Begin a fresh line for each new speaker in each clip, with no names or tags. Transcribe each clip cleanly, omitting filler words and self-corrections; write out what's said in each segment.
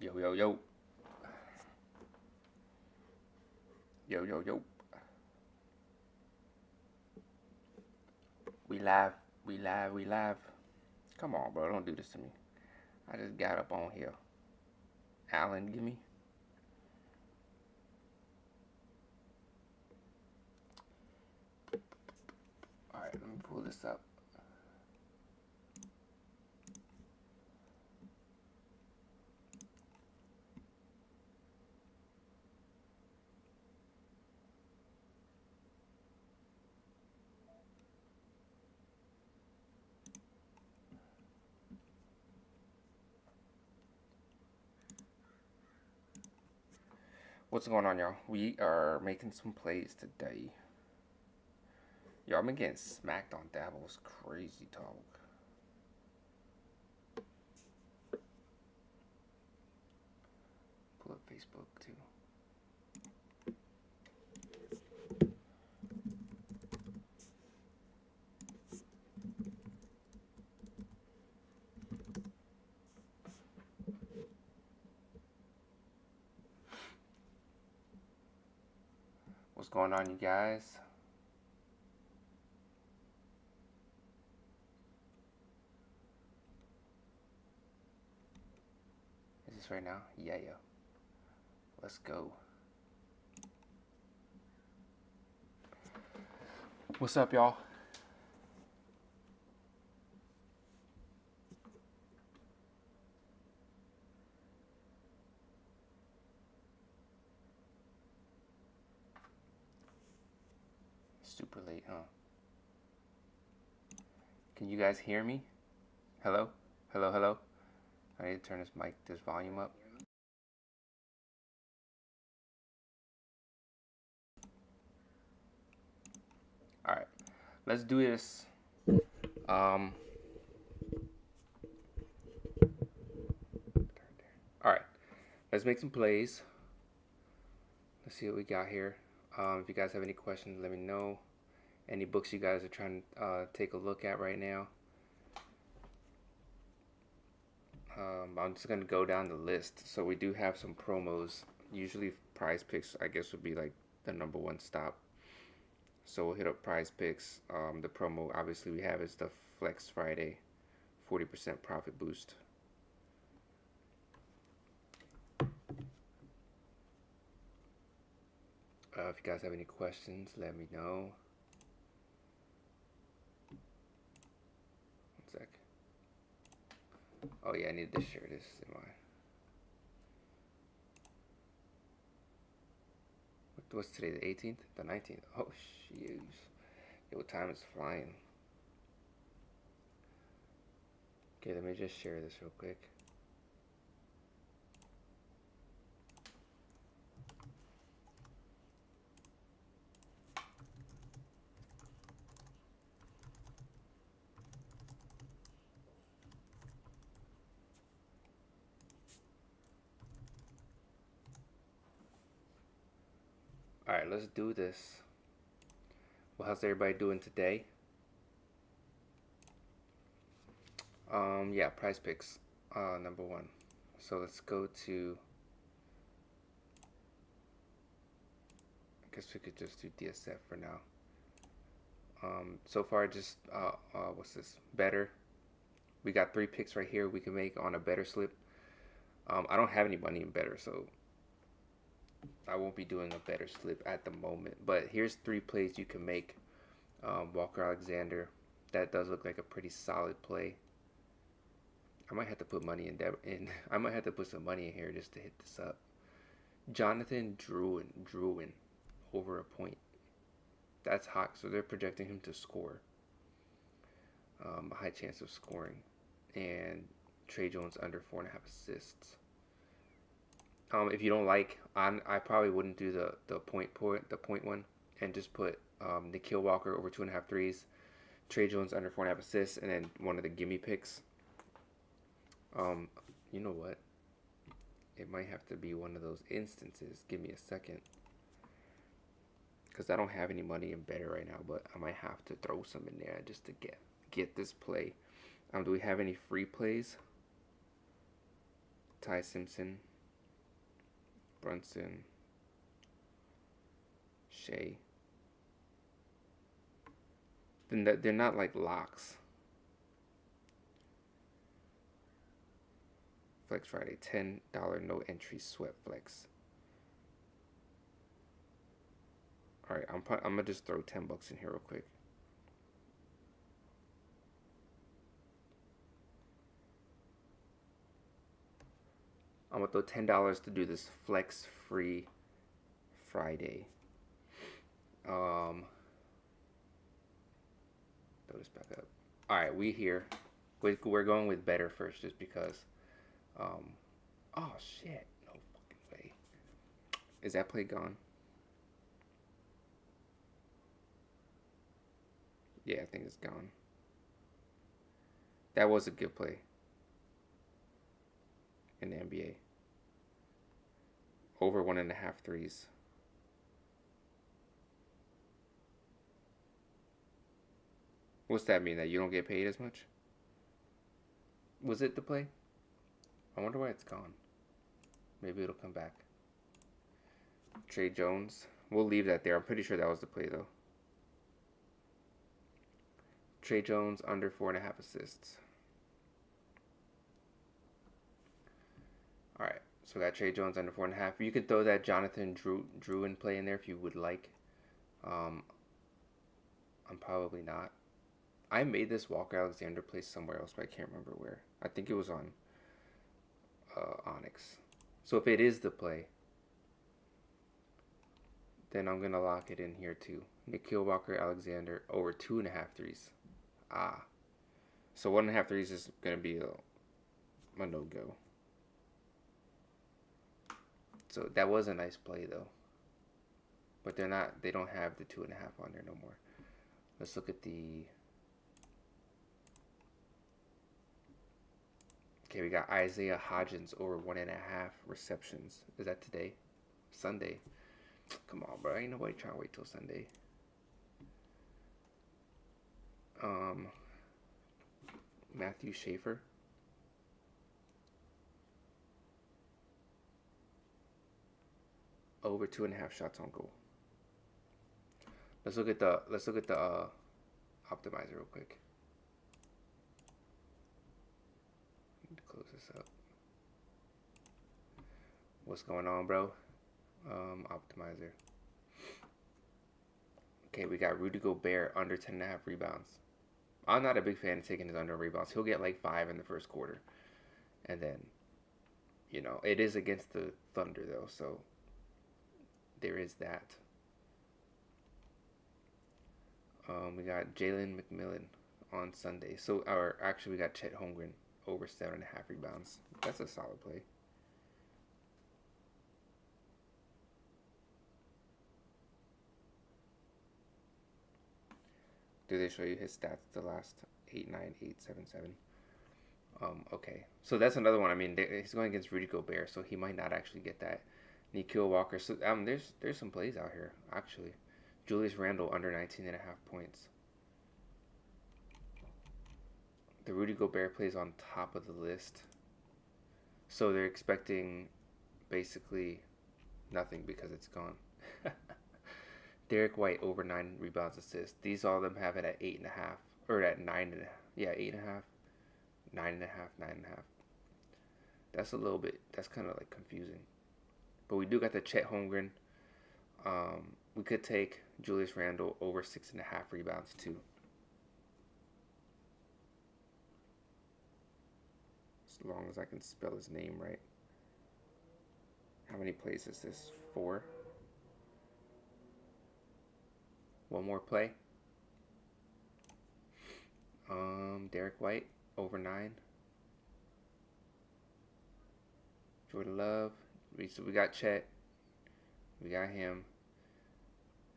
Yo, yo, yo. Yo, yo, yo. We live. We live. We live. Come on, bro. Don't do this to me. I just got up on here. Alan, give me. Alright, let me pull this up. What's going on, y'all? We are making some plays today. Yo, I've been getting smacked on Dabble. It's crazy talk. Pull up Facebook too. What's going on, you guys? Is this right now? Yeah. Let's go. What's up, y'all? Super late, huh? Can you guys hear me? Hello? Hello, hello? I need to turn this volume up. Alright, let's do this. Alright, let's make some plays. Let's see what we got here. If you guys have any questions, let me know. Any books you guys are trying to take a look at right now. I'm just going to go down the list. So we do have some promos. Usually Prize Picks, I guess, would be like the #1 stop. So we'll hit up Prize Picks. The promo obviously we have is the Flex Friday 40% profit boost. If you guys have any questions, let me know. One sec. Oh yeah, I need to share this in my. What's today? The 18th? The 19th? Oh jeez. Yo, time is flying. Okay, let me just share this real quick. Alright, let's do this. Well, how's everybody doing today? Yeah, Prize Picks, #1. So let's go to. I guess we could just do DSF for now. So far, just what's this? Better. We got 3 picks right here we can make on a better slip. I don't have any money in better, so I won't be doing a better slip at the moment. But here's 3 plays you can make. Walker Alexander. That does look like a pretty solid play. I might have to put money in. I might have to put some money in here just to hit this up. Jonathan Drouin over a point. That's hot. So they're projecting him to score. A high chance of scoring. And Trey Jones under 4.5 assists. If you don't like, I probably wouldn't do the point one and just put Nikhil Walker over 2.5 threes, Trey Jones under 4.5 assists, and then one of the gimme picks. You know what? It might have to be one of those instances. Give me a second, because I don't have any money in better right now, but I might have to throw some in there just to get this play. Do we have any free plays? Ty Simpson. Brunson, Shea. They're not like locks. Flex Friday, $10 no entry sweat flex. All right, I'm gonna just throw $10 in here real quick. I'm gonna throw $10 to do this flex free Friday. Throw this back up. All right, we here. We're going with better first, just because. Oh shit! No fucking way. Is that play gone? Yeah, I think it's gone. That was a good play in the NBA. Over 1.5 threes. What's that mean? That you don't get paid as much? Was it the play? I wonder why it's gone. Maybe it'll come back. Trey Jones. We'll leave that there. I'm pretty sure that was the play, though. Trey Jones under 4.5 assists. All right. So we got Trey Jones under 4.5. You could throw that Jonathan Drew in play in there if you would like. I'm probably not. I made this Walker Alexander play somewhere else, but I can't remember where. I think it was on Onyx. So if it is the play, then I'm going to lock it in here too. Nikhil Walker Alexander over 2.5 threes. So 1.5 threes is going to be a no-go. So that was a nice play though. But they don't have the 2.5 on there no more. Let's look at the... Okay, we got Isaiah Hodgins over 1.5 receptions. Is that today? Sunday. Come on, bro. Ain't nobody trying to wait till Sunday. Matthew Schaefer. Over 2.5 shots on goal. Let's look at the optimizer real quick. Need to close this up. What's going on, bro? Optimizer. Okay, we got Rudy Gobert under 10.5 rebounds. I'm not a big fan of taking his under rebounds. He'll get like 5 in the first quarter. And then, you know, it is against the Thunder though, so there is that. We got Jalen McMillan on Sunday. So, actually, we got Chet Holmgren over 7.5 rebounds. That's a solid play. Do they show you his stats the last 8, 9, 8, 7, 7? Okay. So that's another one. I mean, he's going against Rudy Gobert, so he might not actually get that. Nikhil Walker. So there's some plays out here, actually. Julius Randle under 19.5 points. The Rudy Gobert plays on top of the list. So they're expecting basically nothing because it's gone. Derek White over 9 rebounds, assists. These all of them have it at 8.5 or at 9.5. Yeah, 8.5, 9.5, 9.5. That's a little bit. That's kind of like confusing. But we do got the Chet Holmgren. We could take Julius Randle over 6.5 rebounds too. As long as I can spell his name right. How many plays is this? 4. One more play. Derek White over 9. Jordan Love. So we got Chet. We got him.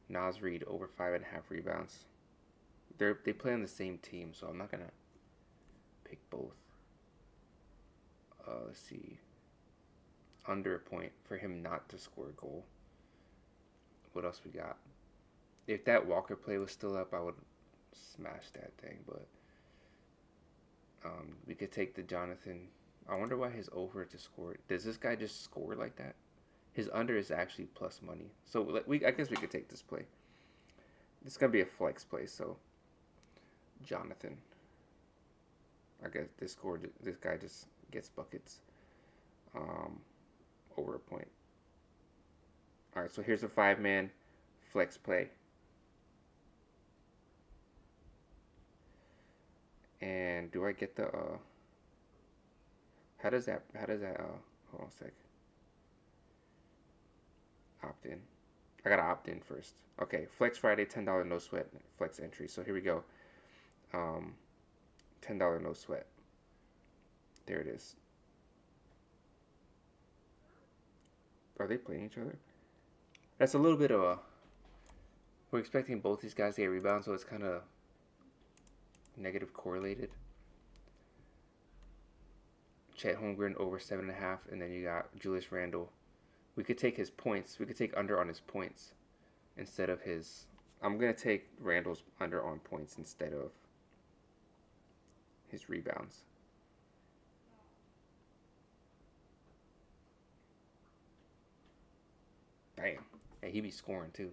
Naz Reid over 5.5 rebounds. They play on the same team, so I'm not gonna pick both. Let's see. Under a point for him not to score a goal. What else we got? If that Walker play was still up, I would smash that thing. But we could take the Jonathan. I wonder why his over to score. Does this guy just score like that? His under is actually plus money. So I guess we could take this play. It's gonna be a flex play. So Jonathan, I guess this guy just gets buckets over a point. All right, so here's a 5-man flex play. And do I get the how does that hold on a sec. Opt in. I gotta opt in first. Okay, Flex Friday, $10 no sweat flex entry. So here we go. $10 no sweat. There it is. Are they playing each other? That's a little bit of a. We're expecting both these guys to get rebounds, so it's kind of negative correlated. Chet Holmgren over 7.5, and then you got Julius Randle. We could take his points. We could take under on his points instead of his. I'm gonna take Randle's under on points instead of his rebounds. Damn. Hey, he be scoring too.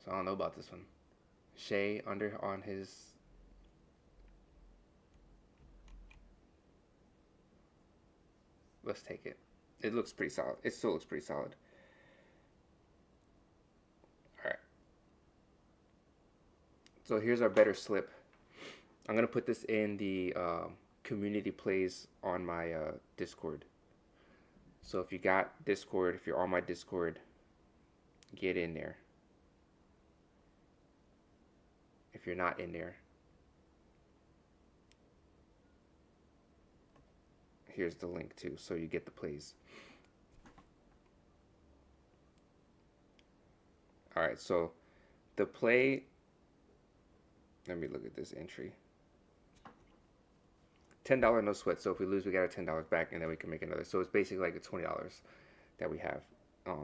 So I don't know about this one. Shea under on his. Let's take it. It looks pretty solid. It still looks pretty solid. All right. So here's our better slip. I'm gonna put this in the community plays on my Discord. So if you got Discord, if you're on my Discord, get in there. If you're not in there, here's the link too, so you get the plays. All right, so the play, let me look at this entry. $10 no sweat. So if we lose, we got our $10 back, and then we can make another. So it's basically like a $20 that we have,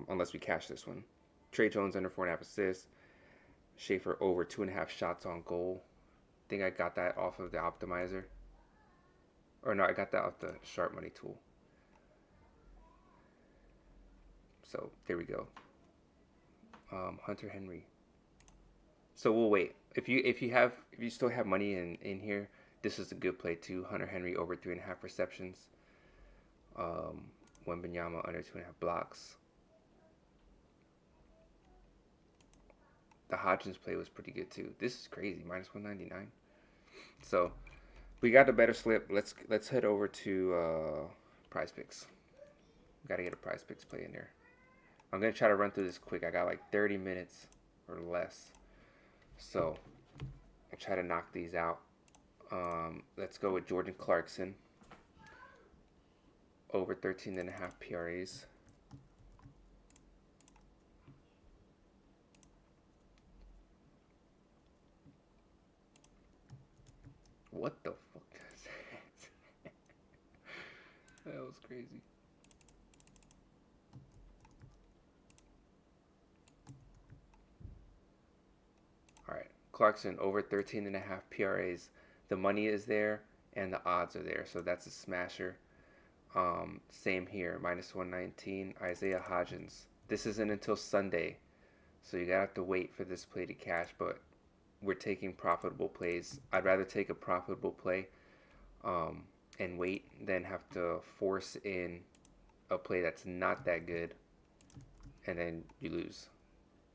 unless we cash this one. Trey Jones under 4.5 assists. Schaefer over 2.5 shots on goal. I think I got that off of the optimizer. Or no, I got that off the Sharp Money tool. So there we go. Hunter Henry. So we'll wait. If you still have money in here, this is a good play too. Hunter Henry over 3.5 receptions. Wembanyama under 2.5 blocks. The Hodgins play was pretty good too. This is crazy, minus 199. So we got the better slip. Let's head over to Prize Picks. Got to get a Prize Picks play in there. I'm gonna try to run through this quick. I got like 30 minutes or less, so I'll try to knock these out. Let's go with Jordan Clarkson over 13.5 PRAs. What the fuck is that? That was crazy. All right, Clarkson over 13.5 PRAs. The money is there and the odds are there, so that's a smasher. Same here, minus 119. Isaiah Hodgins. This isn't until Sunday, so you gotta have to wait for this play to cash, but we're taking profitable plays. I'd rather take a profitable play and wait than have to force in a play that's not that good and then you lose.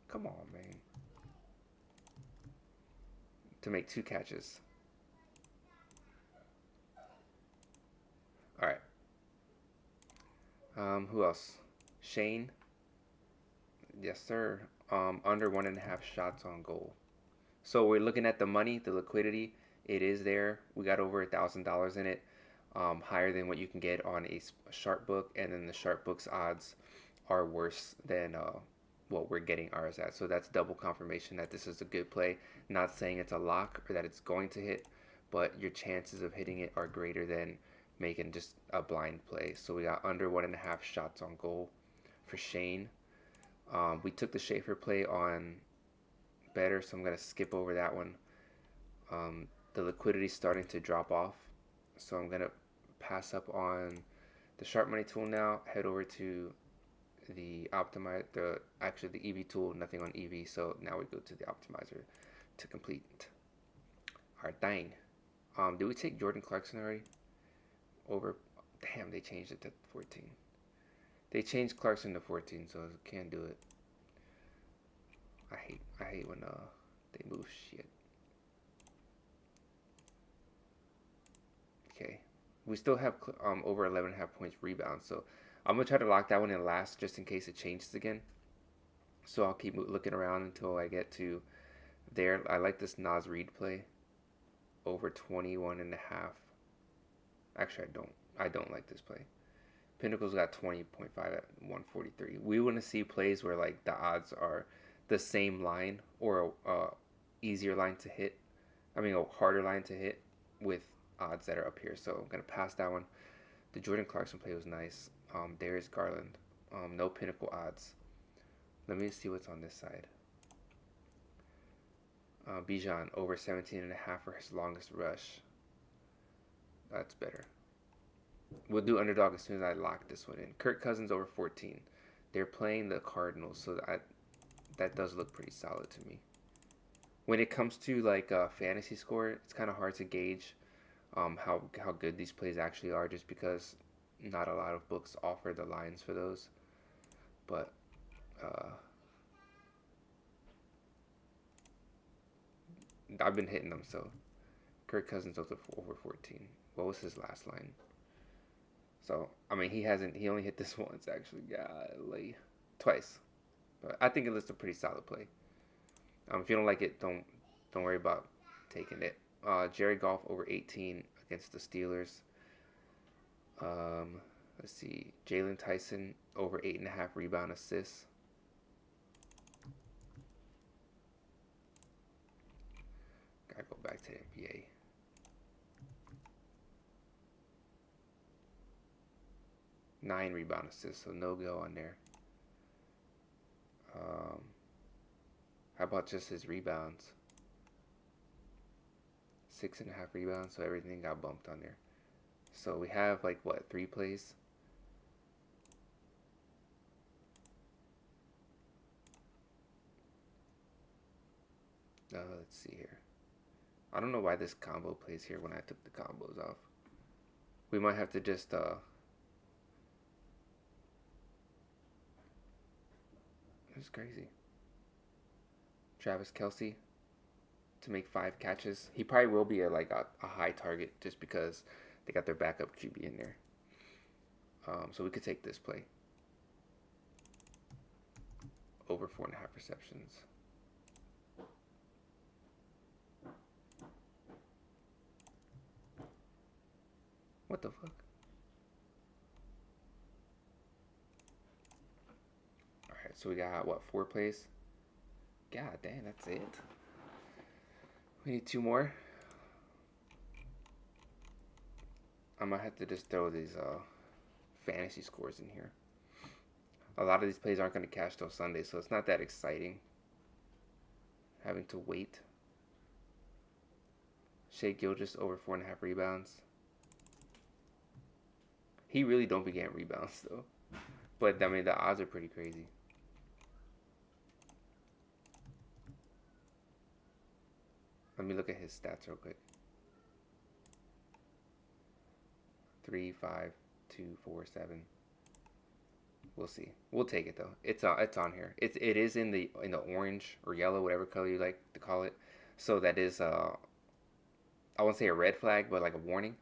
Come on, man. To make 2 catches. All right. Who else? Shane. Yes, sir. Under 1.5 shots on goal. So we're looking at the money, the liquidity. It is there. We got over $1,000 in it, higher than what you can get on a Sharp book, and then the Sharp book's odds are worse than what we're getting ours at. So that's double confirmation that this is a good play. Not saying it's a lock or that it's going to hit, but your chances of hitting it are greater than making just a blind play. So we got under 1.5 shots on goal for Shane. We took the Schaefer play on better, so I'm going to skip over that one. The liquidity is starting to drop off, so I'm going to pass up on the Sharp Money tool now. Head over to the actually the EV tool, nothing on EV. So now we go to the optimizer to complete our thing. Do we take Jordan Clarkson already? Over, damn, they changed it to 14. They changed Clarkson to 14, so I can't do it. I hate when they move shit. Okay, we still have over 11.5 points rebound, so I'm gonna try to lock that one in last just in case it changes again. So I'll keep looking around until I get to there. I like this Nas Reed play over 21.5. Actually, I don't like this play. Pinnacle's got 20.5 at 143. We want to see plays where like the odds are the same line or a easier line to hit. I mean, a harder line to hit with odds that are up here. So I'm gonna pass that one. The Jordan Clarkson play was nice. Darius Garland. No Pinnacle odds. Let me see what's on this side. Bijan over 17.5 for his longest rush. That's better. We'll do underdog as soon as I lock this one in. Kirk Cousins over 14. They're playing the Cardinals, so that does look pretty solid to me. When it comes to like fantasy score, it's kind of hard to gauge how good these plays actually are, just because not a lot of books offer the lines for those. But I've been hitting them, so Kirk Cousins over 14. What was his last line? So I mean, he only hit this once actually. Golly, twice. But I think it looks a pretty solid play. If you don't like it, don't worry about taking it. Jared Goff over 18 against the Steelers. Let's see, Jalen Tyson over 8.5 rebound assists. Gotta go back to the NBA. Nine rebound assists, so no go on there. How about just his rebounds? 6.5 rebounds, so everything got bumped on there. So we have like what, 3 plays? Let's see here. I don't know why this combo plays here when I took the combos off. We might have to just it's crazy. Travis Kelce to make 5 catches. He probably will be a high target just because they got their backup QB in there. So we could take this play. Over 4.5 receptions. What the fuck? Alright, so we got, what, 4 plays? God damn, that's it. We need 2 more. I might have to just throw these fantasy scores in here. A lot of these plays aren't going to cash till Sunday, so it's not that exciting having to wait. Shea Gilgeous over 4.5 rebounds. He really don't be getting rebounds though. But I mean, the odds are pretty crazy. Let me look at his stats real quick. 3, 5, 2, 4, 7. We'll see. We'll take it though. It's on here. It is in the orange or yellow, whatever color you like to call it. So that is I won't say a red flag, but like a warning.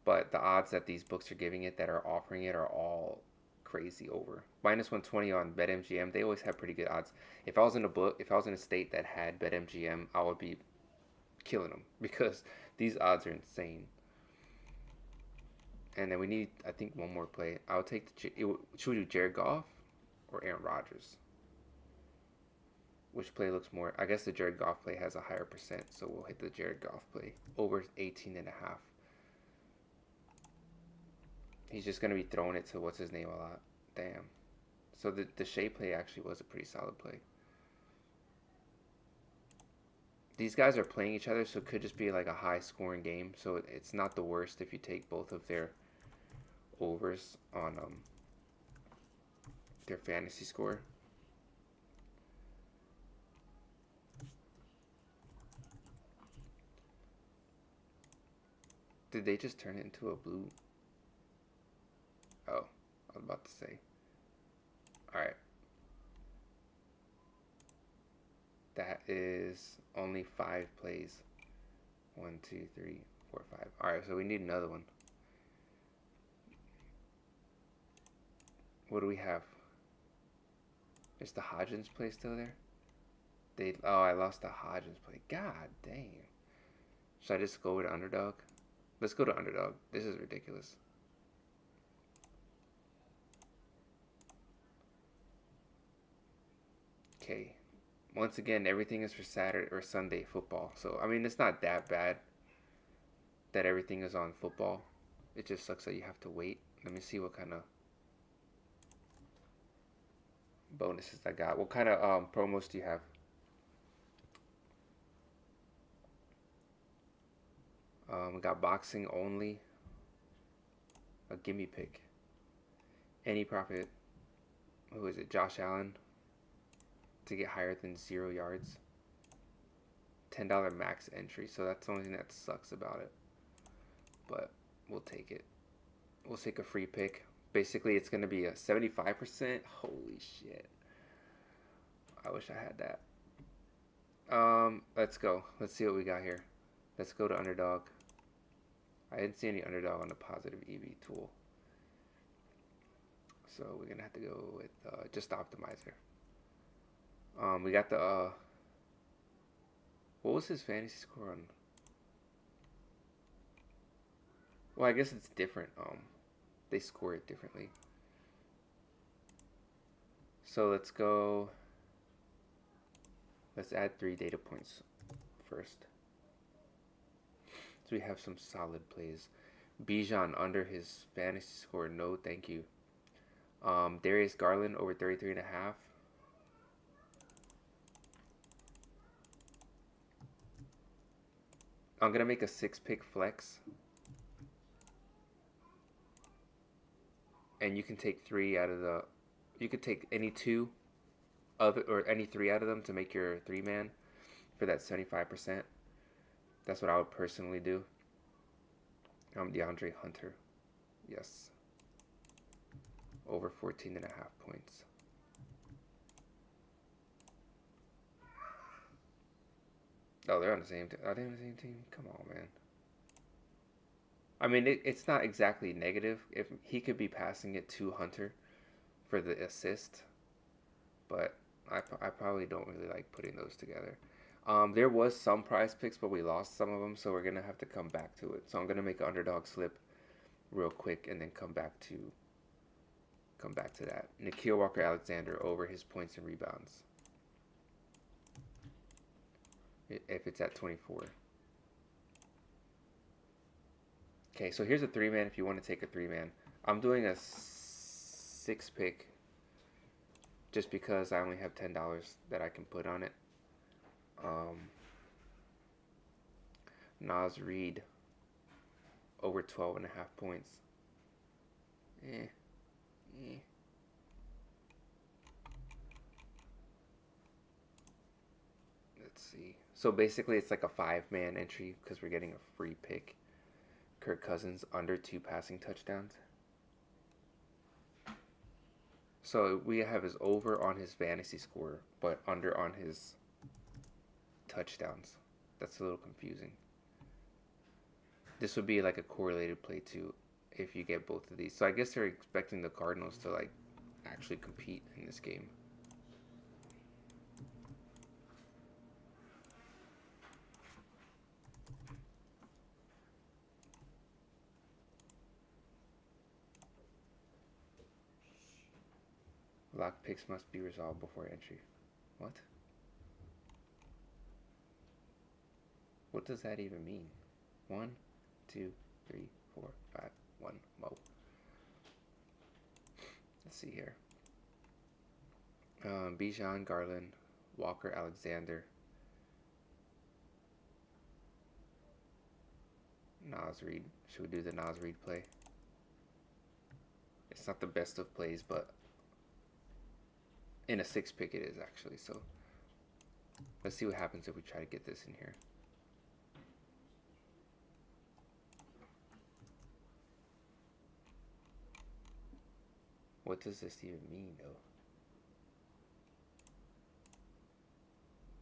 But the odds that these books are giving it, that are offering it, are all crazy over. Minus 120 on BetMGM. They always have pretty good odds. If I was in a state that had BetMGM, I would be killing them because these odds are insane. And then we need, I think, one more play. I'll take should we do Jared Goff or Aaron Rodgers? Which play looks more? I guess the Jared Goff play has a higher percent, so we'll hit the Jared Goff play over 18.5. He's just going to be throwing it to what's his name a lot. Damn. So the Shea play actually was a pretty solid play. These guys are playing each other, so it could just be like a high scoring game. So it's not the worst if you take both of their overs on their fantasy score. Did they just turn it into a blue? Oh, I was about to say. Alright. That is only 5 plays. 1, 2, 3, 4, 5. Alright, so we need another one. What do we have? Is the Hodgins play still there? Oh, I lost the Hodgins play. God damn. Should I just go with underdog? Let's go to underdog. This is ridiculous. Okay. Once again, everything is for Saturday or Sunday football. So, I mean, it's not that bad that everything is on football. It just sucks that you have to wait. Let me see what kind of bonuses I got. What kind of promos do you have? We got boxing only. A gimme pick. Any profit. Who is it? Josh Allen. To get higher than 0 yards. $10 max entry. So that's the only thing that sucks about it. But we'll take it. We'll take a free pick. Basically, it's going to be a 75%. Holy shit. I wish I had that. Let's go. Let's see what we got here. Let's go to underdog. I didn't see any underdog on the positive EV tool. So we're going to have to go with just the optimizer. We got the, what was his fantasy score on? Well, I guess it's different. They score it differently. So let's go, let's add 3 data points first. So we have some solid plays. Bijan under his fantasy score, no thank you. Darius Garland over 33.5. I'm gonna make a 6-pick flex, and you can take 3 out of the. You could take any 2 of it, or any 3 out of them to make your 3-man for that 75%. That's what I would personally do. DeAndre Hunter, yes, over 14.5 points. Oh, they're on the same team. Are they on the same team? Come on, man. I mean, it's not exactly negative. If he could be passing it to Hunter for the assist, but I probably don't really like putting those together. There was some prize picks, but we lost some of them, so we're gonna have to come back to it. So I'm gonna make an underdog slip real quick and then come back to that. Nikhil Walker-Alexander over his points and rebounds. If it's at 24. Okay, so here's a 3-man if you want to take a 3-man. I'm doing a 6-pick just because I only have $10 that I can put on it. Nas Reed over 12.5 points. Let's see. So basically it's like a 5-man entry because we're getting a free pick. Kirk Cousins under 2 passing touchdowns. So we have his over on his fantasy score, but under on his touchdowns. That's a little confusing. This would be like a correlated play too if you get both of these. So I guess they're expecting the Cardinals to like actually compete in this game. Lock picks must be resolved before entry. What? What does that even mean? 1, 2, 3, 4, 5, 1, mo. Let's see here. Bijan, Garland, Walker, Alexander, Nas Reed. Should we do the Nas Reed play? It's not the best of plays, but In a 6-pick it is actually. So let's see what happens if we try to get this in here. What does this even mean though?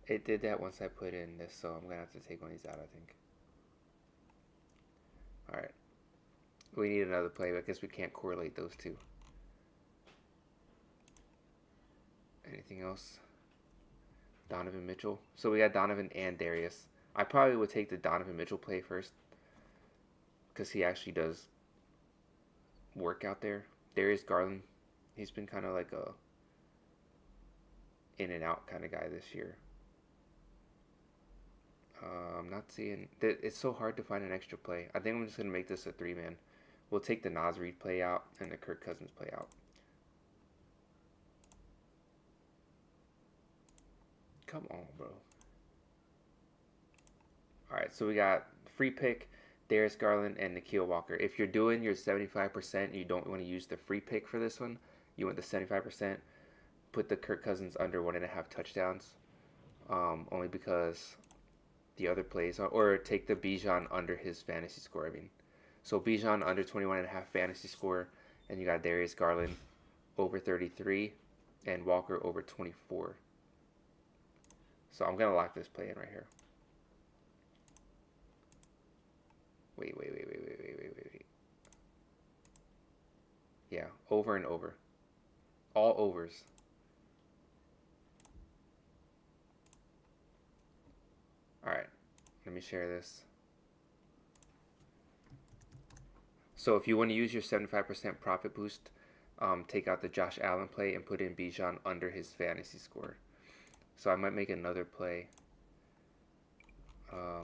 It did that once I put in this, so I'm gonna have to take one of these out, I think. Alright. We need another play, but I guess we can't correlate those two. Anything else? Donovan Mitchell. So we got Donovan and Darius. I probably would take the Donovan Mitchell play first, because he actually does work out there. Darius Garland, he's been kind of like a in and out kind of guy this year. I'm not seeing that. It's so hard to find an extra play. I think I'm just gonna make this a 3-man. We'll take the Nas Reed play out and the Kirk Cousins play out. Come on, bro. Alright, so we got free pick, Darius Garland, and Nikhil Walker. If you're doing your 75% and you don't want to use the free pick for this one, you want the 75%, put the Kirk Cousins under 1.5 touchdowns. Only because the other plays, or take the Bijan under his fantasy score, I mean. So Bijan under 21.5 fantasy score, and you got Darius Garland over 33, and Walker over 24. So I'm going to lock this play in right here. Wait. Yeah, over and over. All overs. Alright, let me share this. So if you want to use your 75% profit boost, take out the Josh Allen play and put in Bijan under his fantasy score. So I might make another play.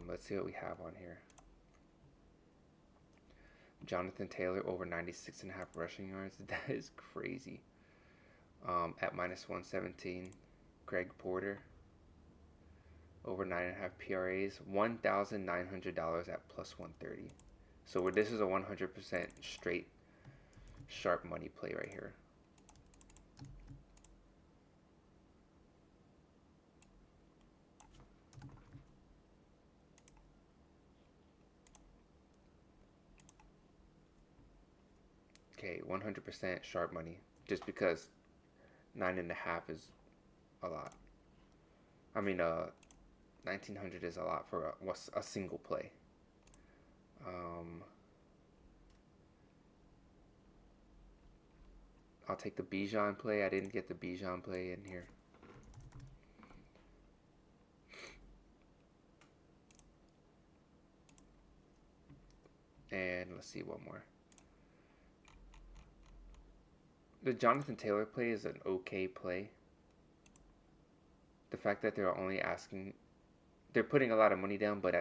Let's see what we have on here. Jonathan Taylor over 96.5 rushing yards. That is crazy. At minus 117. Greg Porter over 9.5 PRAs. $1,900 at plus 130. So this is a 100% straight sharp money play right here. Okay, 100% sharp money. Just because 9.5 is a lot. I mean, 1,900 is a lot for a single play. I'll take the Bijan play. I didn't get the Bijan play in here. And let's see one more. The Jonathan Taylor play is an okay play. The fact that they're only asking, they're putting a lot of money down, but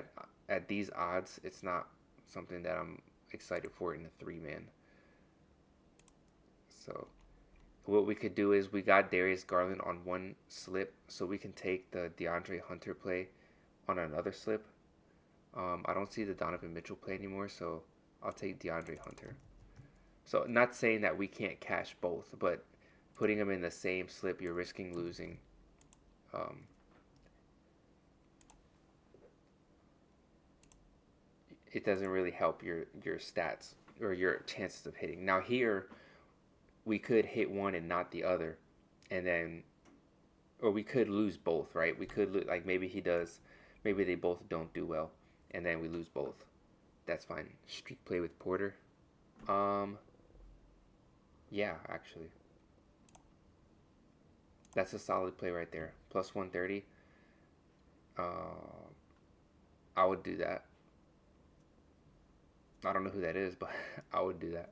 at these odds, it's not something that I'm excited for in a 3-man. So what we could do is we got Darius Garland on one slip, so we can take the DeAndre Hunter play on another slip. I don't see the Donovan Mitchell play anymore, so I'll take DeAndre Hunter. So not saying that we can't cash both, but putting them in the same slip, you're risking losing. It doesn't really help your stats or your chances of hitting. Now here, we could hit one and not the other, and then, or we could lose both, right? We could like maybe he does, maybe they both don't do well, and then we lose both. That's fine. Streak play with Porter. Yeah, actually. That's a solid play right there. Plus 130. I would do that. I don't know who that is, but I would do that.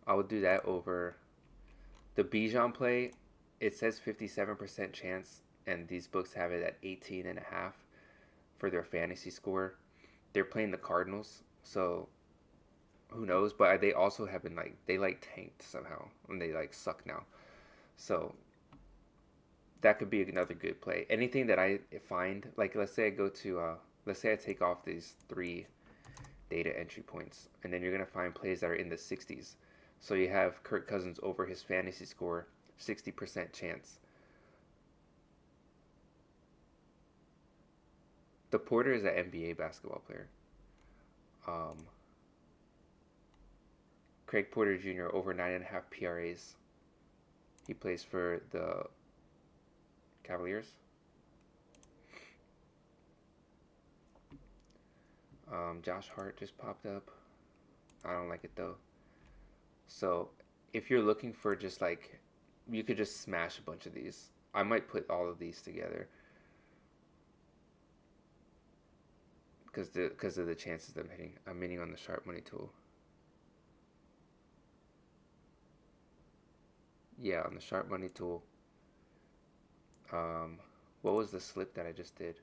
I would do that over the Bijan play. It says 57% chance, and these books have it at 18.5 for their fantasy score. They're playing the Cardinals, so who knows? But they also have been they tanked somehow, and they suck now. So that could be another good play. Anything that I find, let's say I go to, let's say I take off these 3 data entry points, and then you're gonna find plays that are in the 60s. So you have Kirk Cousins over his fantasy score, 60% chance. The Porter is an NBA basketball player. Um, Craig Porter Jr. over 9.5 PRAs. He plays for the Cavaliers. Josh Hart just popped up. I don't like it though. So if you're looking for just like, you could just smash a bunch of these. I might put all of these together because of the chances I'm hitting. I'm hitting on the sharp money tool. Yeah, on the sharp money tool. What was the slip that I just did?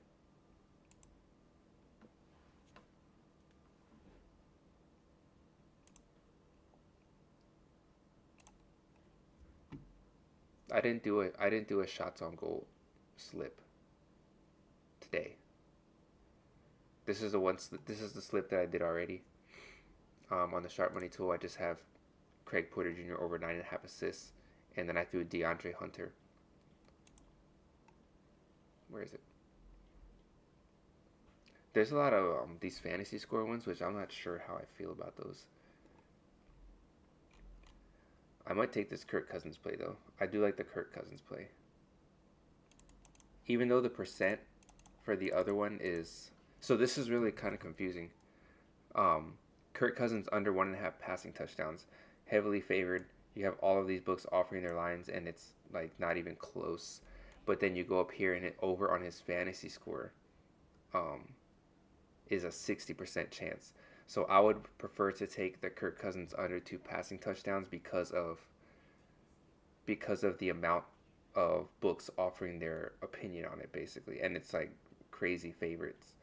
I didn't do a shots on goal slip today. This is the slip that I did already. On the sharp money tool, I just have Craig Porter Jr. over 9.5 assists, and then I threw DeAndre Hunter. Where is it? There's a lot of these fantasy score ones, which I'm not sure how I feel about those. I might take this Kirk Cousins play though. I do like the Kirk Cousins play. Even though the percent for the other one is... So this is really kind of confusing. Kirk Cousins under 1.5 passing touchdowns. Heavily favored. You have all of these books offering their lines and it's like not even close. But then you go up here and it over on his fantasy score is a 60% chance. So I would prefer to take the Kirk Cousins under 2 passing touchdowns because of the amount of books offering their opinion on it, basically, and it's like crazy favorites.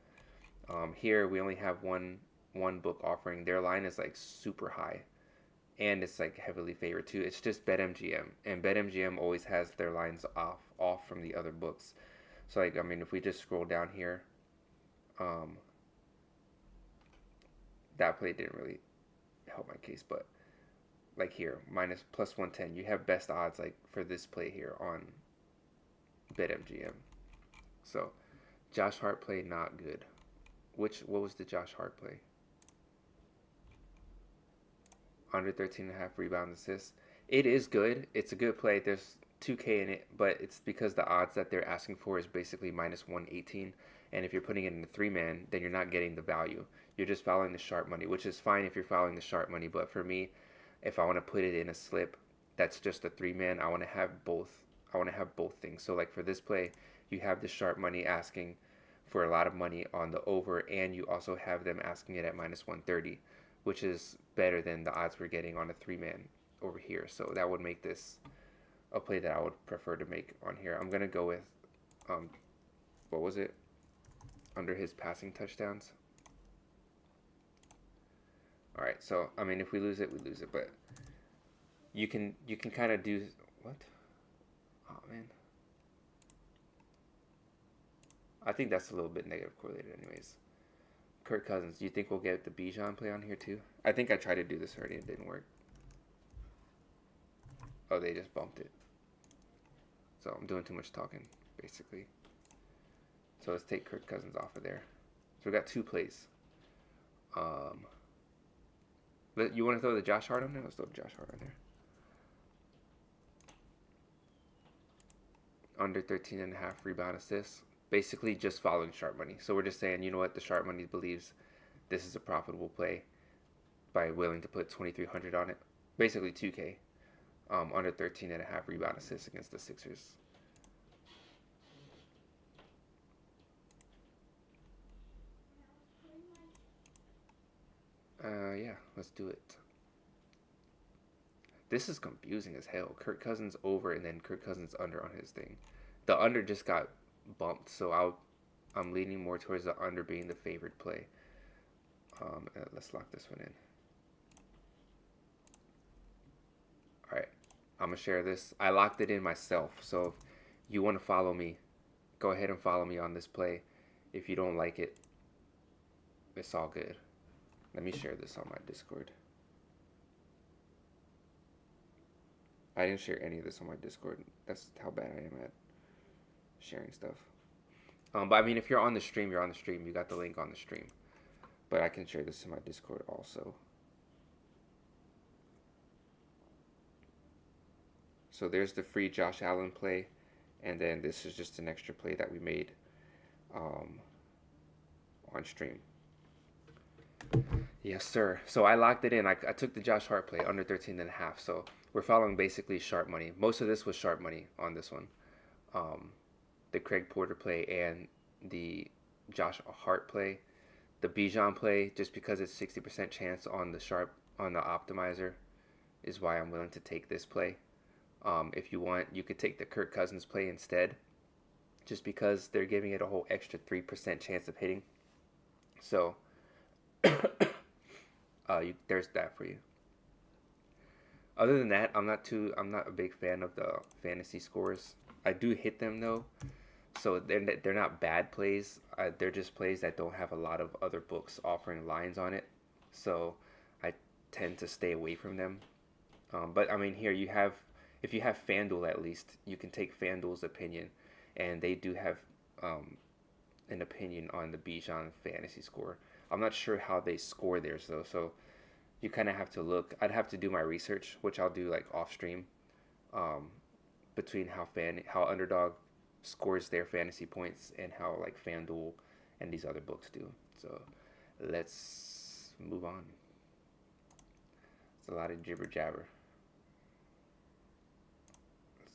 Here we only have one book offering. Their line is like super high, and it's like heavily favored too. It's just BetMGM, and BetMGM always has their lines off from the other books. So like, I mean, if we just scroll down here, that play didn't really help my case, but like here, minus plus 110, you have best odds like for this play here on BetMGM. So Josh Hart play not good. What was the Josh Hart play? Under 13.5 rebounds assists. It is good. It's a good play. There's 2K in it, but it's because the odds that they're asking for is basically minus 118. And if you're putting it in a 3-man, then you're not getting the value. You're just following the sharp money, which is fine if you're following the sharp money. But for me, if I want to put it in a slip that's just a 3-man, I want to have both. I want to have both things. So like for this play, you have the sharp money asking for a lot of money on the over, and you also have them asking it at minus 130, which is better than the odds we're getting on a 3-man over here. So that would make this a play that I would prefer to make on here. I'm gonna go with what was it? Under his passing touchdowns. All right, so I mean, if we lose it, we lose it, but you can kind of do what? Oh man, I think that's a little bit negative correlated, anyways. Kirk Cousins, do you think we'll get the Bijan play on here too? I think I tried to do this already and it didn't work. Oh, they just bumped it. So I'm doing too much talking, basically. So let's take Kirk Cousins off of there. So we got 2 plays. You want to throw the Josh Hart on there? Let's throw the Josh Hart on there. Under 13.5 rebound assists. Basically just following sharp money. So we're just saying, you know what, the sharp money believes this is a profitable play by willing to put 2,300 on it. Basically 2K. Under 13.5 rebound assists against the Sixers. Yeah, let's do it. This is confusing as hell. Kirk Cousins over and then Kirk Cousins under on his thing. The under just got bumped, so I'm leaning more towards the under being the favored play. Let's lock this one in. All right, I'm gonna share this. I locked it in myself, so if you want to follow me, go ahead and follow me on this play. If you don't like it, it's all good. Let me share this on my Discord. I didn't share any of this on my Discord. That's how bad I am at sharing stuff. But I mean, if you're on the stream, you're on the stream. You got the link on the stream. But I can share this in my Discord also. So there's the free Josh Allen play, and then this is just an extra play that we made um, on stream. Yes, sir. So I locked it in. I took the Josh Hart play under 13.5. So we're following basically sharp money. Most of this was sharp money on this one. Um, the Craig Porter play and the Josh Hart play. The Bijan play, just because it's 60% chance on the sharp on the optimizer, is why I'm willing to take this play. If you want, you could take the Kirk Cousins play instead, just because they're giving it a whole extra 3% chance of hitting. So there's that for you. Other than that, I'm not a big fan of the fantasy scores. I do hit them though, so they're not bad plays. They're just plays that don't have a lot of other books offering lines on it, so I tend to stay away from them. But I mean, here you have, if you have FanDuel at least, you can take FanDuel's opinion, and they do have an opinion on the Bijan fantasy score. I'm not sure how they score theirs though, so you kind of have to look. I'd have to do my research, which I'll do like off stream, between how Underdog scores their fantasy points and how like FanDuel and these other books do. So let's move on. It's a lot of jibber jabber.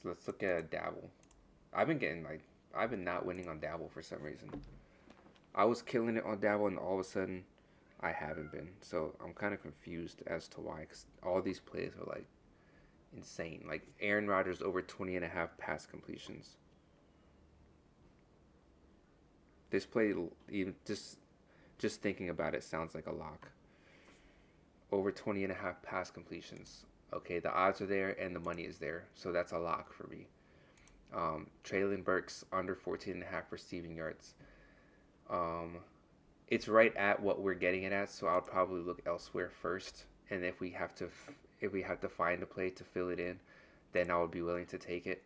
So let's look at Dabble. I've been not winning on Dabble for some reason. I was killing it on Dabble, and all of a sudden I haven't been. So I'm kind of confused as to why, because all these plays are like insane. Like Aaron Rodgers over 20.5 pass completions. This play, even just thinking about it, sounds like a lock. Over 20.5 pass completions. Okay, the odds are there and the money is there, so that's a lock for me. Traylon Burks under 14.5 receiving yards. It's right at what we're getting it at, so I'll probably look elsewhere first. And if we have to find a play to fill it in, then I would be willing to take it.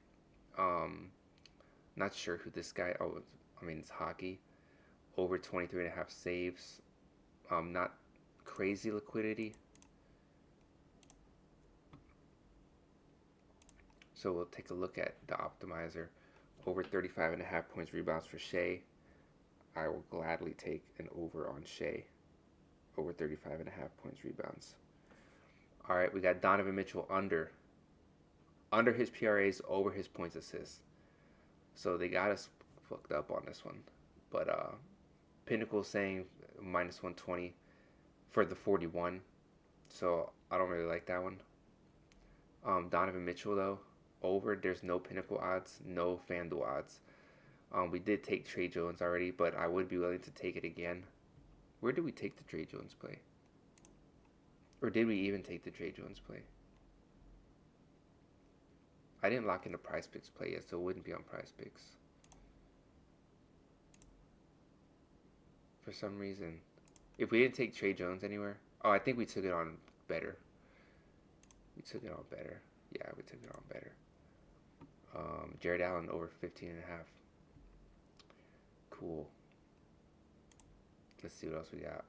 Not sure who this guy. Oh, I mean, it's hockey. Over 23.5 saves. Not crazy liquidity. So we'll take a look at the optimizer. Over 35.5 points rebounds for Shea. I will gladly take an over on Shea. Over 35.5 points rebounds. All right, we got Donovan Mitchell under his PRAs, over his points assists. So they got us fucked up on this one. But Pinnacle saying minus 120 for the 41. So I don't really like that one. Donovan Mitchell though, over. There's no Pinnacle odds, no FanDuel odds. We did take Trey Jones already, but I would be willing to take it again. Where did we take the Trey Jones play? Or did we even take the Trey Jones play? I didn't lock in the Prize Picks play yet, so it wouldn't be on Prize Picks. For some reason. If we didn't take Trey Jones anywhere. Oh, I think we took it on better. We took it on better. Yeah, we took it on better. Jared Allen over 15.5. Cool. Let's see what else we got.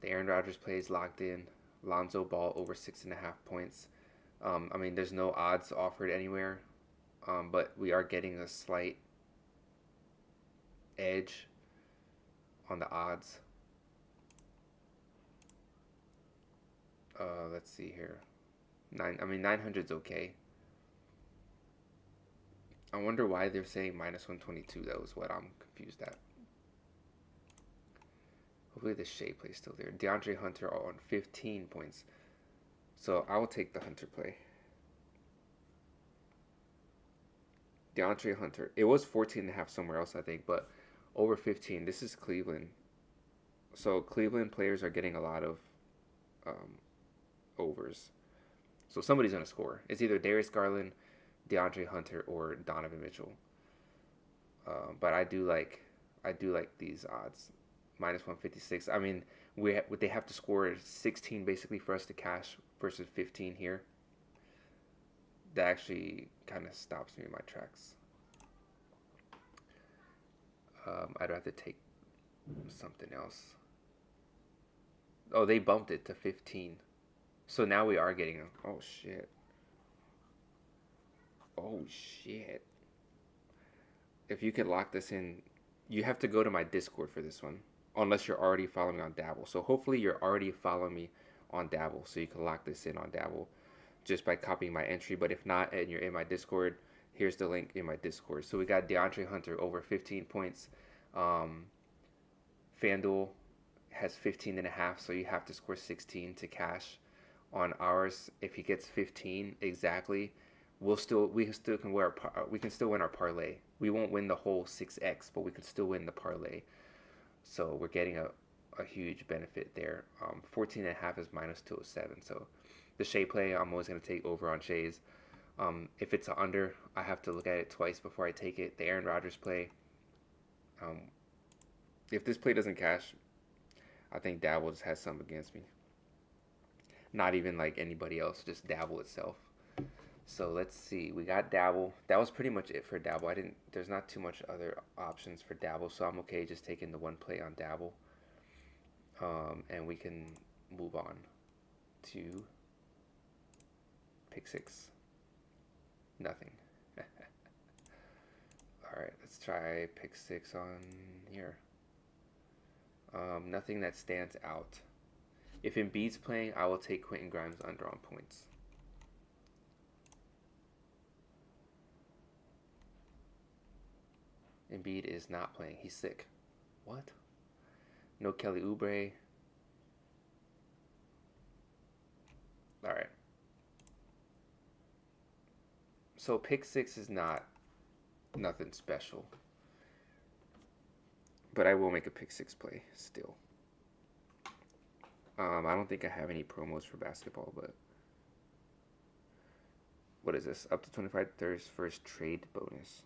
The Aaron Rodgers play is locked in. Lonzo Ball over 6.5 points. I mean, there's no odds offered anywhere, but we are getting a slight edge on the odds. Let's see here. 900's okay. I wonder why they're saying minus 122. That was what I'm confused at. Hopefully the Shea play is still there. DeAndre Hunter on 15 points. So I will take the Hunter play. DeAndre Hunter. It was 14.5 somewhere else, I think, but over 15. This is Cleveland. So Cleveland players are getting a lot of overs. So somebody's going to score. It's either Darius Garland, DeAndre Hunter, or Donovan Mitchell. But I do like these odds. Minus 156. I mean, they have to score 16 basically for us to cash versus 15 here. That actually kind of stops me in my tracks. I'd have to take something else. Oh, they bumped it to 15. So now we are getting a. Oh shit. Oh shit. If you could lock this in, you have to go to my Discord for this one. Unless you're already following me on Dabble. So hopefully you're already following me on Dabble. So you can lock this in on Dabble just by copying my entry. But if not, and you're in my Discord, here's the link in my Discord. So we got DeAndre Hunter over 15 points. Um, FanDuel has 15 and a half, so you have to score 16 to cash. On ours, if he gets 15 exactly, we still can we can still win our parlay. We won't win the whole 6x, but we can still win the parlay. So we're getting a huge benefit there. 14 and a half is minus 207. So the Shea play, I'm always going to take over on Shea's. If it's an under, I have to look at it twice before I take it. The Aaron Rodgers play, if this play doesn't cash, I think Dabble just has something against me. Not even like anybody else, just Dabble itself. So let's see. We got Dabble. That was pretty much it for Dabble. There's not too much other options for Dabble, so I'm okay just taking the one play on Dabble. And we can move on to pick six. Nothing. Alright, let's try pick six on here. Nothing that stands out. If Embiid's playing, I will take Quentin Grimes under on points. Embiid is not playing. He's sick. What? No Kelly Oubre. Alright. So pick six is not nothing special. But I will make a pick six play still. I don't think I have any promos for basketball, but what is this? Up to 25 thirds first trade bonus.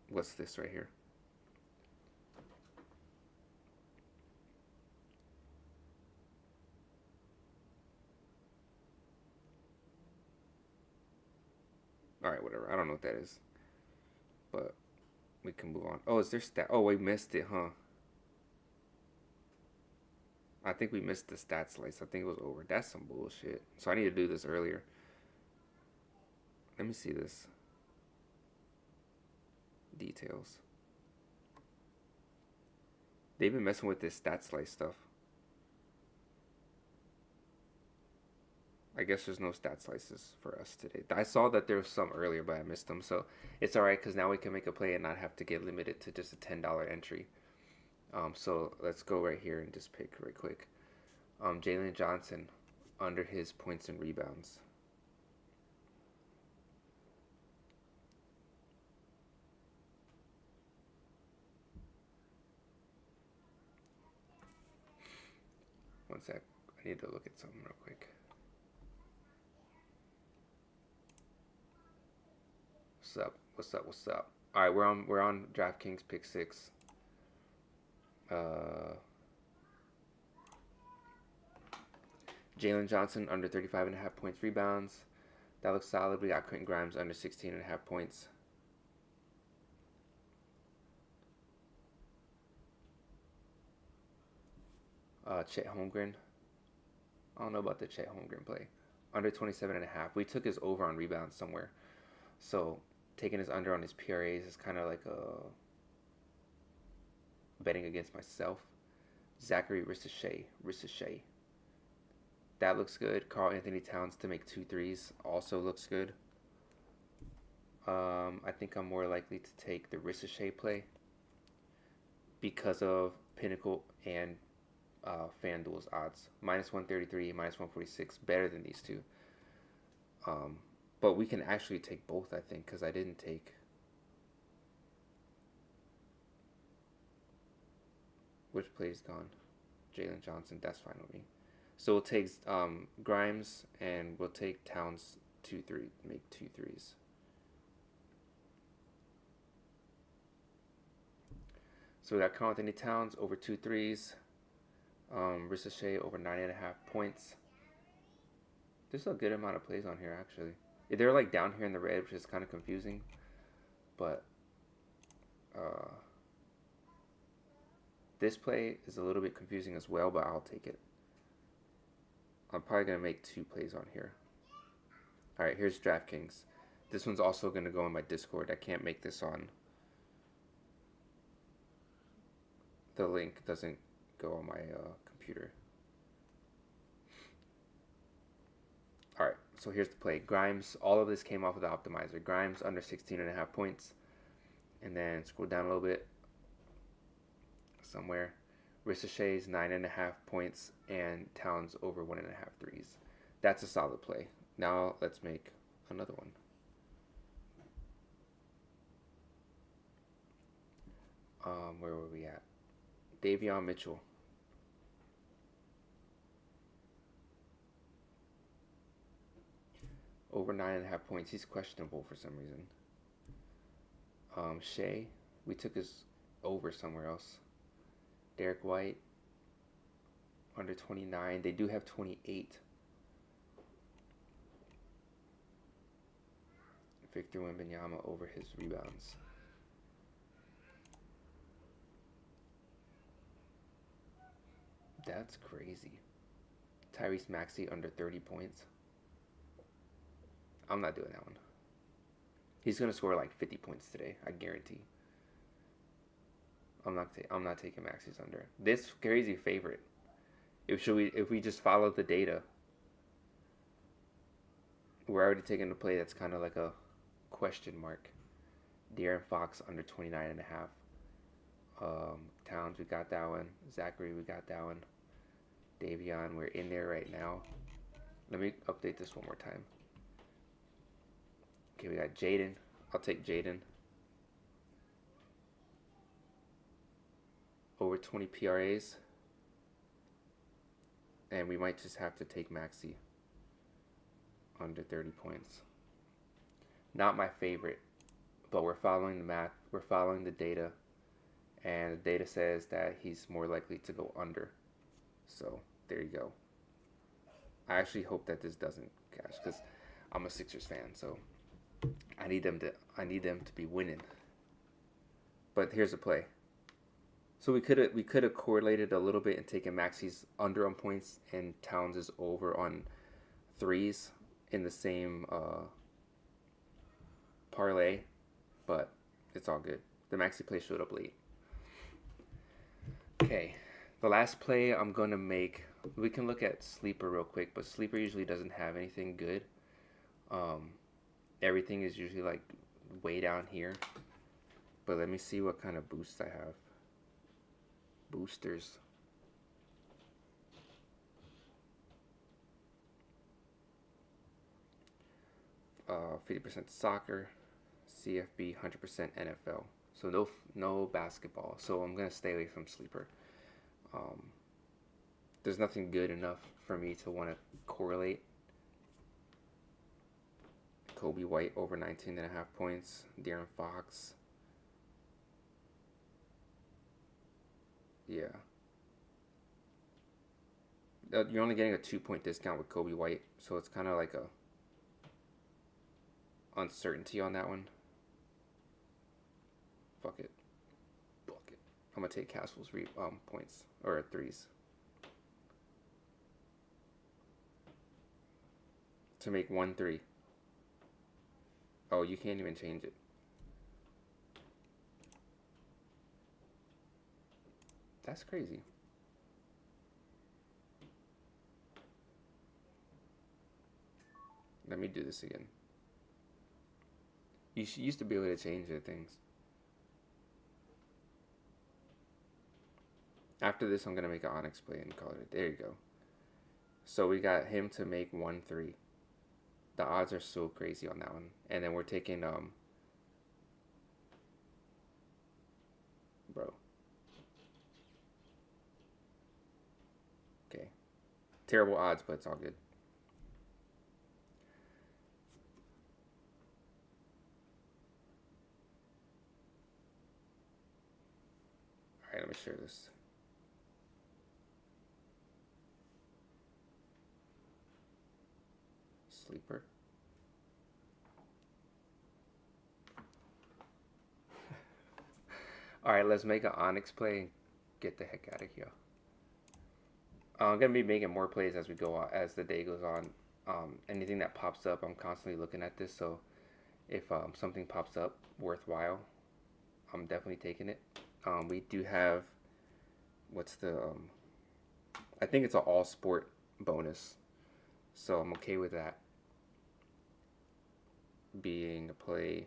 What's this right here? Alright, whatever. I don't know what that is. But we can move on. Oh, is there stat? Oh, we missed it, huh? I think we missed the stat slice. I think it was over. That's some bullshit. So I need to do this earlier. Let me see this. Details. They've been messing with this stat slice stuff. I guess there's no stat slices for us today. I saw that there was some earlier, but I missed them. So it's all right because now we can make a play and not have to get limited to just a $10 entry. So let's go right here and just pick right quick. Jalen Johnson under his points and rebounds. One sec. I need to look at something real quick. What's up? What's up? What's up? All right, we're on DraftKings pick six. Jalen Johnson under 35.5 points, rebounds. That looks solid. We got Quentin Grimes under 16.5 points. Chet Holmgren. I don't know about the Chet Holmgren play. Under 27.5. We took his over on rebounds somewhere. So taking his under on his PRAs is kind of like a betting against myself. Zachary Ricochet. That looks good. Karl Anthony Towns to make 2 threes also looks good. I think I'm more likely to take the Ricochet play because of Pinnacle and FanDuel's odds. Minus 133, minus 146, better than these two. But we can actually take both, I think, because I didn't take... Which play's gone? Jalen Johnson, that's fine with me. So we'll take Grimes and we'll take Towns 2-3, make 2 threes. So we got Carl Anthony Towns over 2 threes. Ricochet over 9.5 points. There's a good amount of plays on here, actually. They're like down here in the red, which is kind of confusing. But this play is a little bit confusing as well, but I'll take it. I'm probably going to make 2 plays on here. All right, here's DraftKings. This one's also going to go in my Discord. I can't make this on. The link doesn't go on my computer. All right, so here's the play. Grimes, all of this came off of the optimizer. Grimes under 16.5 points. And then scroll down a little bit. Somewhere. Ricochet's 9.5 points and Towns over 1.5 threes. That's a solid play. Now let's make another one. Where were we at? Davion Mitchell. Over 9.5 points. He's questionable for some reason. Shea, we took his over somewhere else. Derek White, under 29. They do have 28. Victor Wembanyama over his rebounds. That's crazy. Tyrese Maxey under 30 points. I'm not doing that one. He's gonna score like 50 points today, I guarantee. I'm not taking Maxey's under. This crazy favorite. If we just follow the data, we're already taking a play that's kind of like a question mark. De'Aaron Fox under 29.5. Towns, we got that one. Zachary, we got that one. Davion, we're in there right now. Let me update this one more time. Okay, we got Jaden. I'll take Jaden. Over 20 PRAs. And we might just have to take Maxey. Under 30 points. Not my favorite. But we're following the math. We're following the data. And the data says that he's more likely to go under. So, there you go. I actually hope that this doesn't cash. Because I'm a Sixers fan. So, I need them to be winning. But here's the play. So we could have correlated a little bit and taken Maxey's under on points and Towns' over on threes in the same parlay, but it's all good. The Maxey play showed up late. Okay, the last play I'm gonna make. We can look at Sleeper real quick, but Sleeper usually doesn't have anything good. Everything is usually like way down here. But let me see what kind of boosts I have. Boosters. 50% soccer, CFB, 100% NFL. So no basketball. So I'm gonna stay away from Sleeper. There's nothing good enough for me to want to correlate. Kobe White over 19.5 points. De'Aaron Fox. Yeah. You're only getting a 2-point discount with Kobe White, so it's kind of like a uncertainty on that one. Fuck it. I'm gonna take Castle's points or threes to make 1-3. Oh, you can't even change it. That's crazy. Let me do this again. You used to be able to change the things. After this, I'm going to make an Onyx play and call it. There you go. So we got him to make 1-3. The odds are so crazy on that one. And then we're taking, bro. Okay. Terrible odds, but it's all good. me share this. Sleeper. All right, let's make an Onyx play and get the heck out of here. I'm gonna be making more plays as we go on, as the day goes on. Anything that pops up, I'm constantly looking at this. So if something pops up worthwhile, I'm definitely taking it. We do have what's the I think it's an all sport bonus, so I'm okay with that being a play.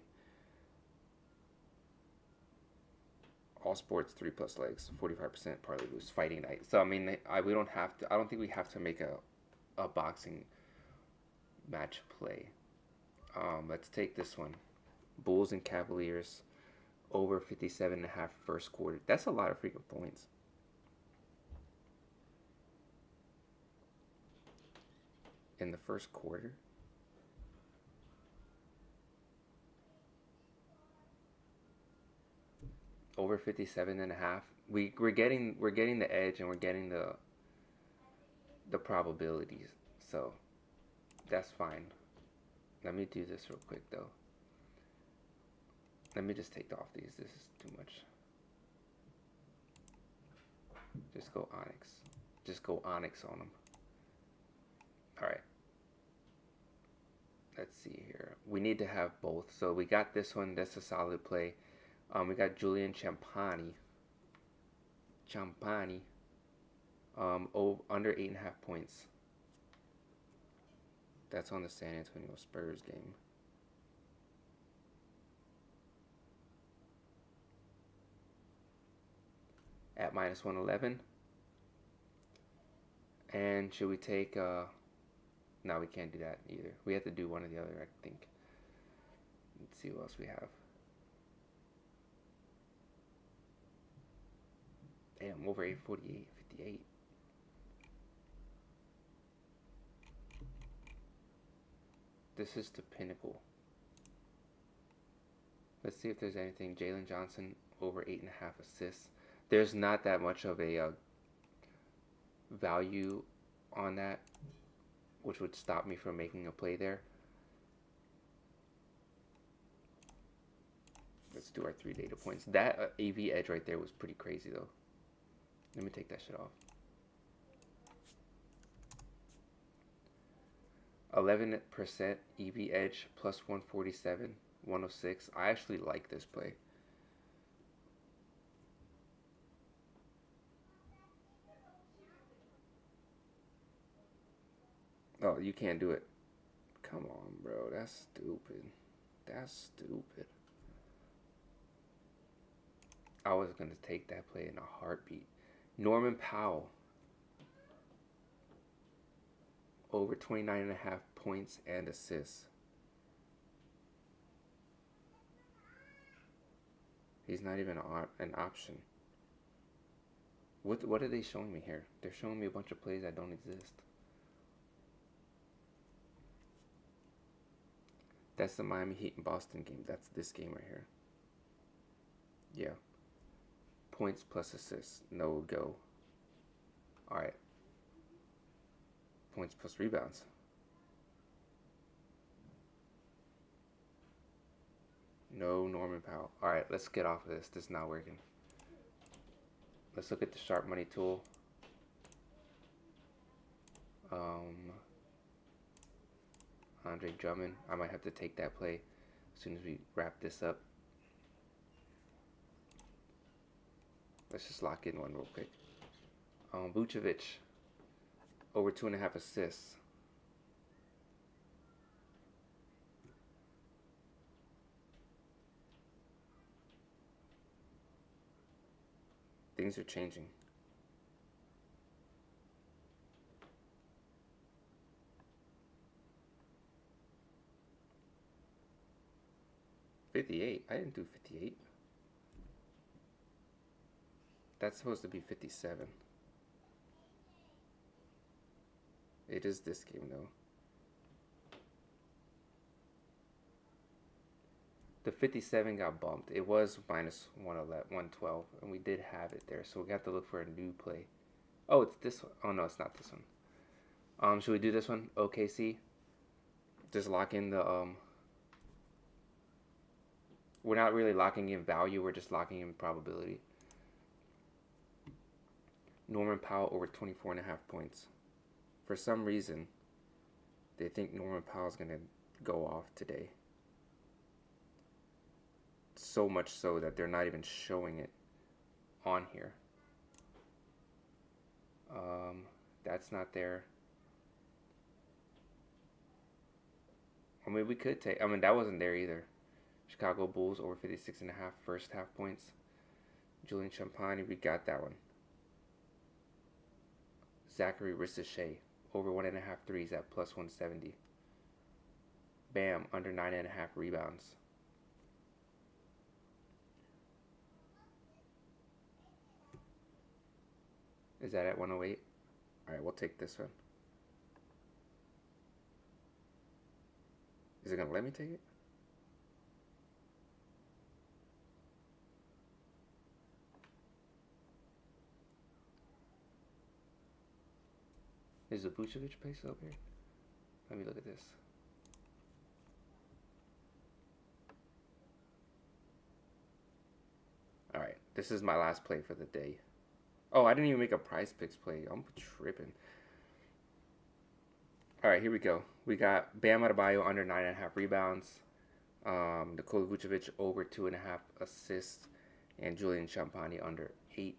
All sports 3+ legs, 45% parlay boost, fighting night. So I mean, we don't have to. I don't think we have to make a boxing match play. Let's take this one. Bulls and Cavaliers over 57.5 first quarter. That's a lot of freaking points. In the first quarter. Over 57.5. We're getting the edge, and we're getting the probabilities. So that's fine. Let me do this real quick though. Let me just take off these. This is too much. Just go Onyx. Just go Onyx on them. All right. Let's see here. We need to have both. So we got this one. That's a solid play. We got Julian Champagny. Under 8.5 points. That's on the San Antonio Spurs game. At -111. And should we take no, we can't do that either. We have to do one or the other, I think. Let's see what else we have. Damn, over 848, 58. This is the pinnacle. Let's see if there's anything. Jalen Johnson over 8.5 assists. There's not that much of a value on that, which would stop me from making a play there. Let's do our 3 data points. That AV edge right there was pretty crazy though. Let me take that shit off. 11% EV edge plus 147, 106. I actually like this play. Oh, you can't do it. Come on, bro. That's stupid. That's stupid. I was going to take that play in a heartbeat. Norman Powell. Over 29.5 points and assists. He's not even an option. What are they showing me here? They're showing me a bunch of plays that don't exist. That's the Miami Heat and Boston game. That's this game right here. Yeah. Points plus assists. No go. Alright. Points plus rebounds. No Norman Powell. Alright, let's get off of this. This is not working. Let's look at the sharp money tool. Andre Drummond. I might have to take that play as soon as we wrap this up. Let's just lock in one real quick. Vucevic. Over 2.5 assists. Things are changing. $58. I didn't do 58. That's supposed to be 57. It is this game though. The 57 got bumped. It was minus 111, 112, and we did have it there. So we got to look for a new play. Oh, it's this one. Oh, no, it's not this one. Should we do this one? OKC. Just lock in the we're not really locking in value, we're just locking in probability. Norman Powell over 24.5 points. For some reason, they think Norman Powell's gonna go off today. So much so that they're not even showing it on here. That's not there. I mean, we could take. I mean, that wasn't there either. Chicago Bulls over 56.5 first half points. Julian Champagny, we got that one. Zachary Ricochet over 1.5 threes at plus 170. Bam, under 9.5 rebounds. Is that at 108? All right, we'll take this one. Is it gonna let me take it? Is the Vucevic place up here? Let me look at this. All right, this is my last play for the day. Oh, I didn't even make a prize picks play. I'm tripping. All right, here we go. We got Bam Adebayo under 9.5 rebounds. Nikola Vucevic over 2.5 assists. And Julian Champagny under 8.5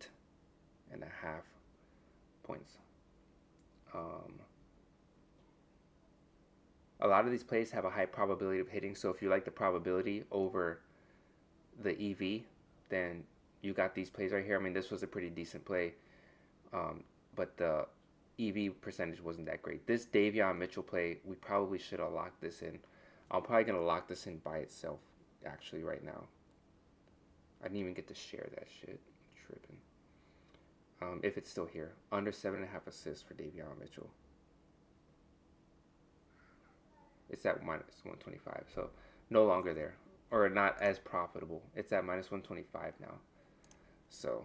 points. A lot of these plays have a high probability of hitting. So if you like the probability over the EV, then you got these plays right here. I mean, this was a pretty decent play. But the EV percentage wasn't that great. This Davion Mitchell play, we probably should have locked this in. I'm probably going to lock this in by itself, actually, right now. I didn't even get to share that shit. I'm tripping. If it's still here. Under 7.5 assists for Davion Mitchell. It's at minus 125, so no longer there. Or not as profitable. It's at minus 125 now. So,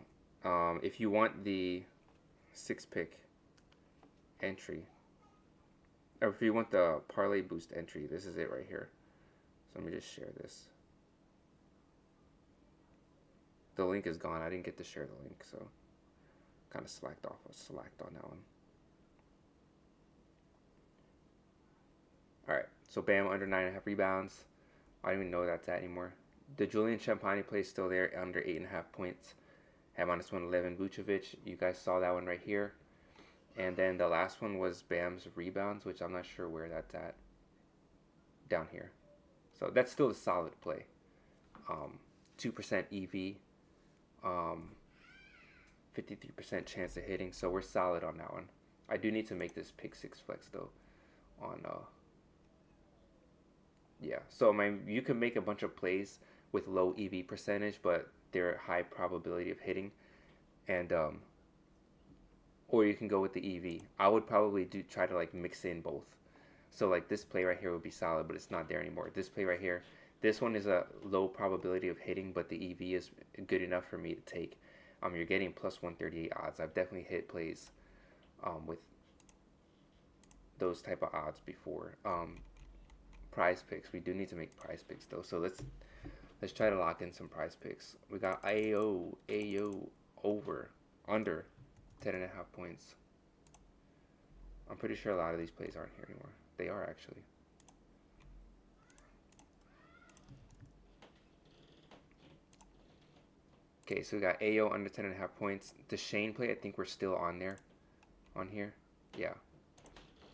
if you want the 6-pick entry, or if you want the parlay boost entry, this is it right here. So let me just share this. The link is gone. I didn't get to share the link, so kind of slacked on that one. All right, so Bam under 9.5 rebounds. I don't even know that's at anymore. The Julian Champagny play is still there, under 8.5 points. At minus 111 Vucevic. You guys saw that one right here. And then the last one was Bam's rebounds, which I'm not sure where that's at. Down here. So that's still a solid play. 2% EV. 53% chance of hitting. So we're solid on that one. I do need to make this pick 6 flex though. On yeah. So you can make a bunch of plays with low EV percentage, but they're high probability of hitting. And or you can go with the EV. I would probably try to like mix in both. So like this play right here would be solid, but it's not there anymore. This play right here, this one is a low probability of hitting, but the EV is good enough for me to take. You're getting plus 138 odds. I've definitely hit plays with those type of odds before. Prize picks. We do need to make prize picks though. So let's try to lock in some prize picks. We got AO over under 10.5 points. I'm pretty sure a lot of these plays aren't here anymore. They are actually. Okay, so we got AO under 10.5 points. The Shane play, I think we're still on there. On here. Yeah.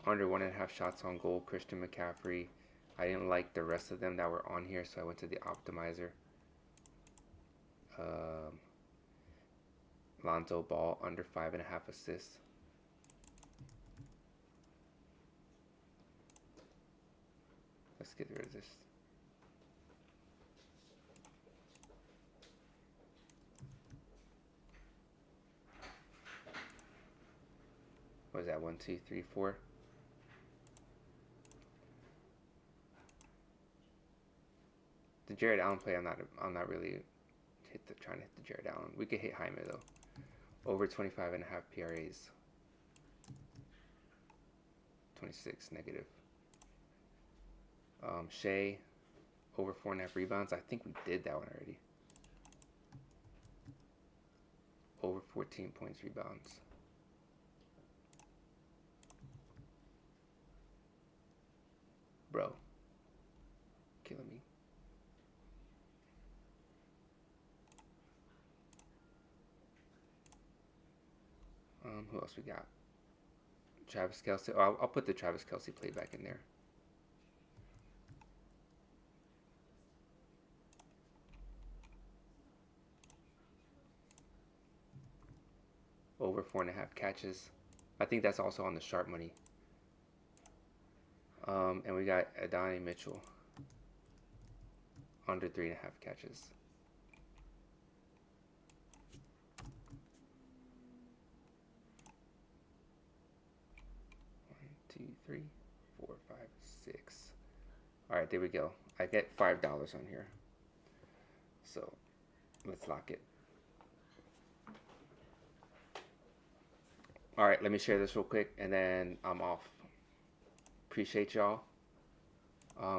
Under 1.5 shots on goal. Christian McCaffrey. I didn't like the rest of them that were on here, so I went to the optimizer. Lonzo Ball under 5.5 assists. Let's get rid of this. What is that? 1, 2, 3, 4. The the Jared Allen play, I'm not really trying to hit the Jared Allen. We could hit Jaime though. Over 25.5 PRAs. 26 negative. Shea, over 4.5 rebounds. I think we did that one already. Over 14 points, rebounds. Bro, killing me. Who else we got? Travis Kelce. Oh, I'll put the Travis Kelce play back in there. Over 4.5 catches. I think that's also on the sharp money. And we got Adonai Mitchell. Under 3.5 catches. 1, 2, 3, 4, 5, 6. All right, there we go. I get $5 on here. So let's lock it. All right, let me share this real quick and then I'm off. Appreciate y'all.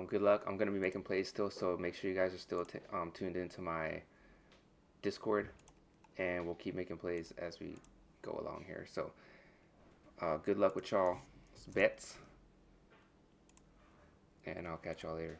Good luck. I'm going to be making plays still, so make sure you guys are still tuned into my Discord, and we'll keep making plays as we go along here. So good luck with y'all bets, and I'll catch y'all later.